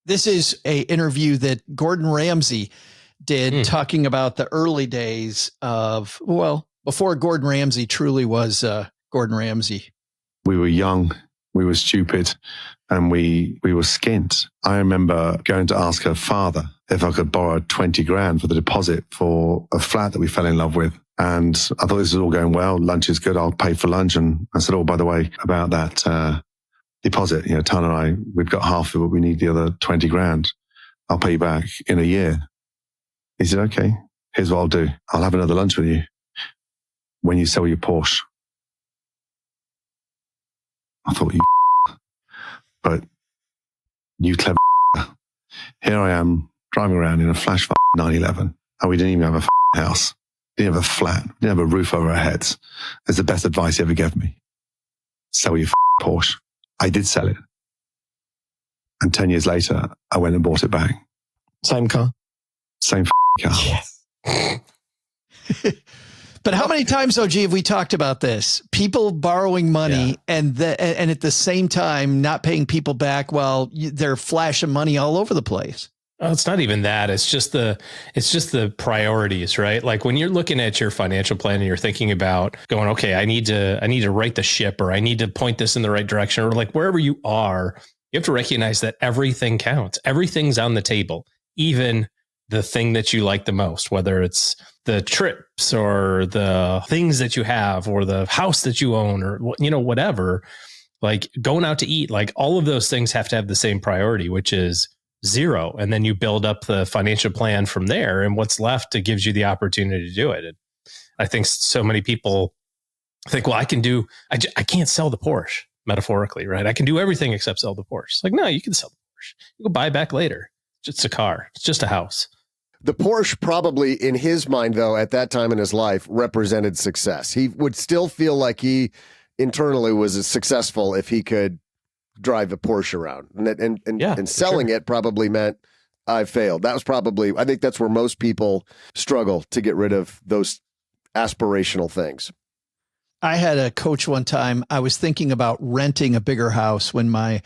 This is a interview that Gordon Ramsay did talking about the early days of, well, before Gordon Ramsay truly was Gordon Ramsay. We were young, we were stupid, and we were skint. I remember going to ask her father if I could borrow 20 grand for the deposit for a flat that we fell in love with. And I thought this was all going well. Lunch is good. I'll pay for lunch. And I said, oh, by the way, about that deposit, Tan and I, we've got half of it. We need the other 20 grand. I'll pay you back in a year. He said, okay, here's what I'll do. I'll have another lunch with you when you sell your Porsche. I thought, but you clever. Here I am driving around in a flash 911, and we didn't even have a house. Didn't have a flat. Didn't have a roof over our heads. It's the best advice he ever gave me. Sell your Porsche. I did sell it. And 10 years later, I went and bought it back. Same car? Same car. Yes. But how many times, OG, have we talked about this? People borrowing money and at the same time not paying people back while they're flashing money all over the place. Oh, it's not even that. It's just the priorities, right? Like when you're looking at your financial plan and you're thinking about going, okay, I need to right the ship, or I need to point this in the right direction, or like wherever you are, you have to recognize that everything counts. Everything's on the table, even the thing that you like the most, whether it's the trips or the things that you have or the house that you own or, whatever, like going out to eat, like all of those things have to have the same priority, which is zero. And then you build up the financial plan from there, and what's left gives you the opportunity to do it. And I think so many people think, well, I can't sell the Porsche, metaphorically, right? I can do everything except sell the Porsche. It's like, no, you can sell the Porsche. You can buy back later. It's just a car. It's just a house. The Porsche probably, in his mind, though, at that time in his life, represented success. He would still feel like he internally was successful if he could drive a Porsche around. And selling it probably meant I failed. That was probably, I think that's where most people struggle to get rid of those aspirational things. I had a coach one time. I was thinking about renting a bigger house when my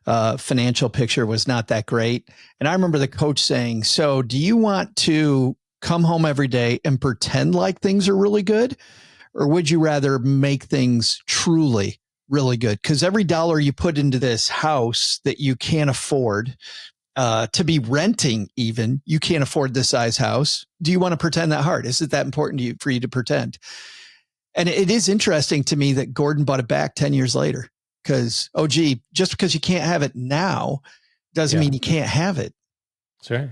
financial picture was not that great. And I remember the coach saying, so do you want to come home every day and pretend like things are really good? Or would you rather make things truly really good? Because every dollar you put into this house that you can't afford to be renting, even, you can't afford this size house. Do you want to pretend that hard? Is it that important to you for you to pretend? And it is interesting to me that Gordon bought it back 10 years later. Because, just because you can't have it now doesn't mean you can't have it. That's right.